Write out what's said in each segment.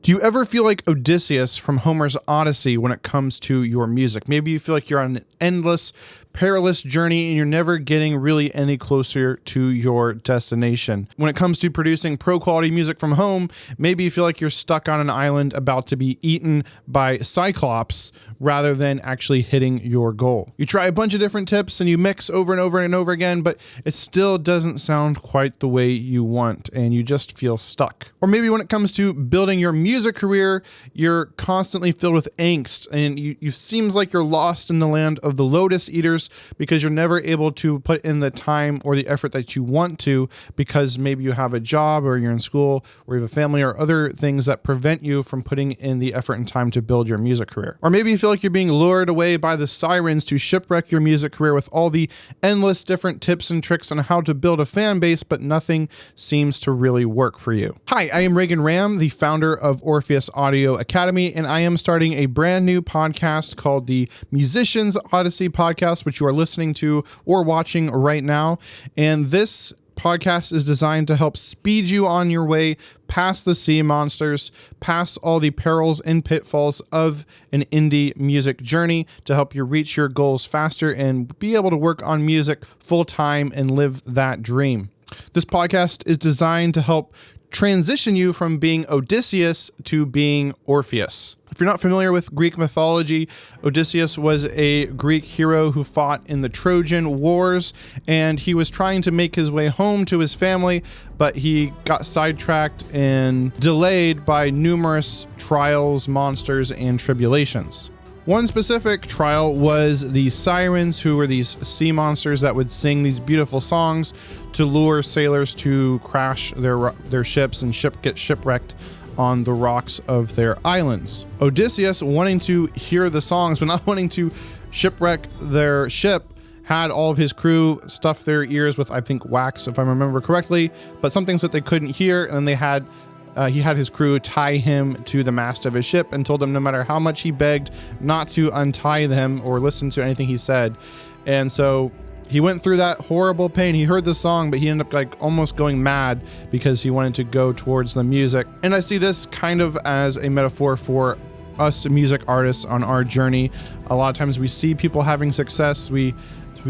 Do you ever feel like Odysseus from Homer's Odyssey when it comes to your music? Maybe you feel like you're on an endless, perilous journey and you're never getting really any closer to your destination. When it comes to producing pro-quality music from home, maybe you feel like you're stuck on an island about to be eaten by Cyclops rather than actually hitting your goal. You try a bunch of different tips and you mix over and over and over again, but it still doesn't sound quite the way you want and you just feel stuck. Or maybe when it comes to building your music career, you're constantly filled with angst and you seems like you're lost in the land of the Lotus Eaters because you're never able to put in the time or the effort that you want to because maybe you have a job or you're in school or you have a family or other things that prevent you from putting in the effort and time to build your music career. Or maybe you feel like you're being lured away by the sirens to shipwreck your music career with all the endless different tips and tricks on how to build a fan base, but nothing seems to really work for you. Hi, I am Reagan Ram, the founder of Orpheus Audio Academy, and I am starting a brand new podcast called the Musicians Odyssey Podcast, which you are listening to or watching right now. And this podcast is designed to help speed you on your way past the sea monsters, past all the perils and pitfalls of an indie music journey to help you reach your goals faster and be able to work on music full time and live that dream. This podcast is designed to help transition you from being Odysseus to being Orpheus. If you're not familiar with Greek mythology, Odysseus was a Greek hero who fought in the Trojan Wars, and he was trying to make his way home to his family, but he got sidetracked and delayed by numerous trials, monsters, and tribulations. One specific trial was the sirens, who were these sea monsters that would sing these beautiful songs to lure sailors to crash their ships and get shipwrecked on the rocks of their islands. Odysseus, wanting to hear the songs but not wanting to shipwreck their ship, had all of his crew stuff their ears with, I think, wax, if I remember correctly, but some things that they couldn't hear, and they had he had his crew tie him to the mast of his ship and told them no matter how much he begged not to untie them or listen to anything he said. And so he went through that horrible pain. He heard the song, but he ended up almost going mad because he wanted to go towards the music. And I see this kind of as a metaphor for us music artists on our journey. A lot of times we see people having success. We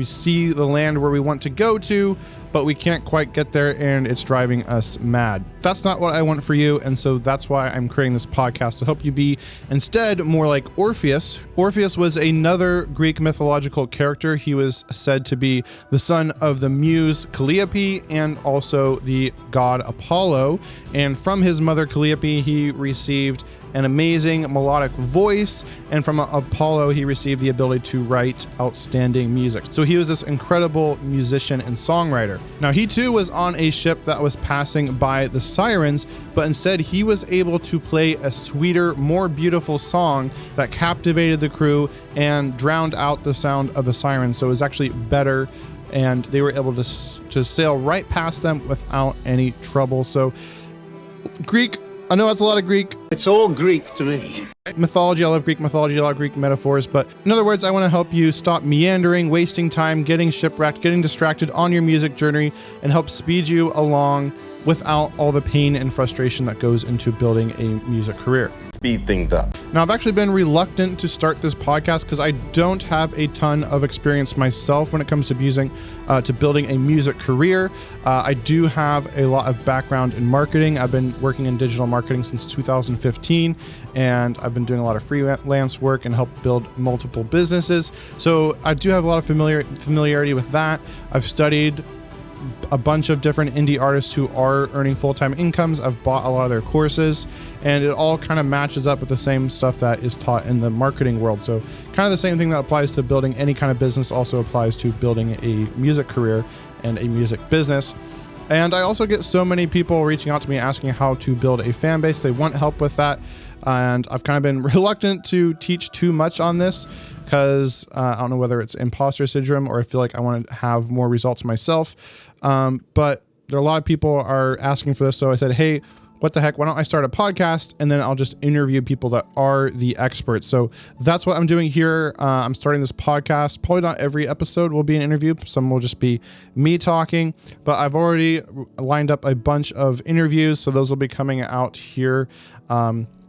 see the land where we want to go to, but we can't quite get there and it's driving us mad. That's not what I want for you, and so that's why I'm creating this podcast, to help you be instead more like Orpheus. Orpheus was another Greek mythological character. He was said to be the son of the muse Calliope and also the god Apollo, and from his mother Calliope he received an amazing melodic voice, and from Apollo he received the ability to write outstanding music. So he was this incredible musician and songwriter. Now he too was on a ship that was passing by the sirens, but instead he was able to play a sweeter, more beautiful song that captivated the crew and drowned out the sound of the sirens. So it was actually better, and they were able to sail right past them without any trouble. So Greek, I know that's a lot of Greek. It's all Greek to me. Mythology, I love Greek mythology, I love Greek metaphors, but in other words, I want to help you stop meandering, wasting time, getting shipwrecked, getting distracted on your music journey, and help speed you along without all the pain and frustration that goes into building a music career. Speed things up. Now, I've actually been reluctant to start this podcast because I don't have a ton of experience myself when it comes to building a music career. I do have a lot of background in marketing. I've been working in digital marketing since 2015, and I've been doing a lot of freelance work and helped build multiple businesses. So I do have a lot of familiarity with that. I've studied a bunch of different indie artists who are earning full-time incomes. I've bought a lot of their courses, and it all kind of matches up with the same stuff that is taught in the marketing world. So kind of the same thing that applies to building any kind of business also applies to building a music career and a music business. And I also get so many people reaching out to me asking how to build a fan base. They want help with that. And I've kind of been reluctant to teach too much on this because I don't know whether it's imposter syndrome or I feel like I want to have more results myself. But there are a lot of people are asking for this. So I said, hey, what the heck, why don't I start a podcast and then I'll just interview people that are the experts. So that's what I'm doing here. I'm starting this podcast. Probably not every episode will be an interview. Some will just be me talking, but I've already lined up a bunch of interviews. So those will be coming out here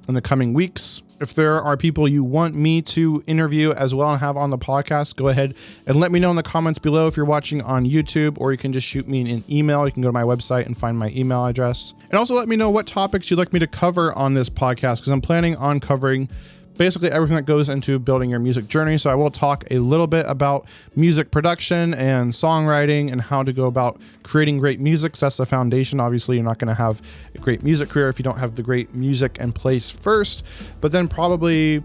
in the coming weeks. If there are people you want me to interview as well and have on the podcast, go ahead and let me know in the comments below if you're watching on YouTube, or you can just shoot me an email. You can go to my website and find my email address. And also let me know what topics you'd like me to cover on this podcast, because I'm planning on covering basically everything that goes into building your music journey. So I will talk a little bit about music production and songwriting and how to go about creating great music. So that's the foundation. Obviously, you're not going to have a great music career if you don't have the great music in place first, but then probably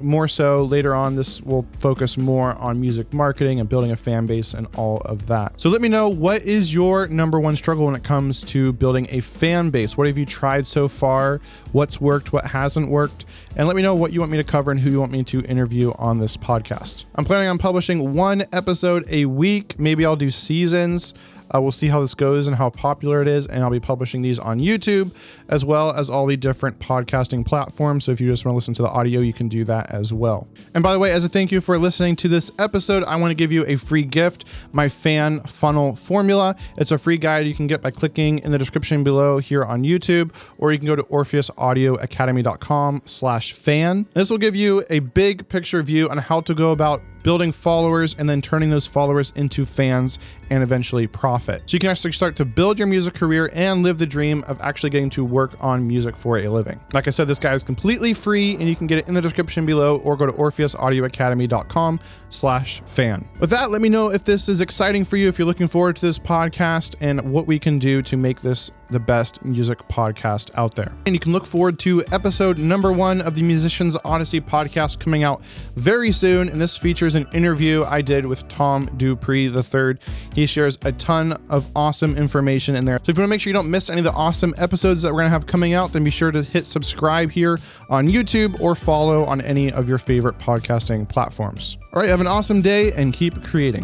more so later on, this will focus more on music marketing and building a fan base and all of that. So let me know, what is your number one struggle when it comes to building a fan base? What have you tried so far? What's worked? What hasn't worked? And let me know what you want me to cover and who you want me to interview on this podcast. I'm planning on publishing one episode a week. Maybe I'll do seasons. We'll see how this goes and how popular it is, and I'll be publishing these on YouTube as well as all the different podcasting platforms. So if you just want to listen to the audio, you can do that as well. And by the way, as a thank you for listening to this episode, I want to give you a free gift, my fan funnel formula. It's a free guide you can get by clicking in the description below here on YouTube, or you can go to orpheusaudioacademy.com/fan. This will give you a big picture view on how to go about building followers and then turning those followers into fans and eventually profit. So you can actually start to build your music career and live the dream of actually getting to work on music for a living. Like I said, this guide is completely free and you can get it in the description below, or go to orpheusaudioacademy.com/fan. With that, let me know if this is exciting for you, if you're looking forward to this podcast, and what we can do to make this the best music podcast out there. And you can look forward to episode number 1 of the Musicians Odyssey podcast coming out very soon. And this features an interview I did with Tom Dupree III. He shares a ton of awesome information in there. So if you want to make sure you don't miss any of the awesome episodes that we're going to have coming out, then be sure to hit subscribe here on YouTube or follow on any of your favorite podcasting platforms. All right, have an awesome day and keep creating.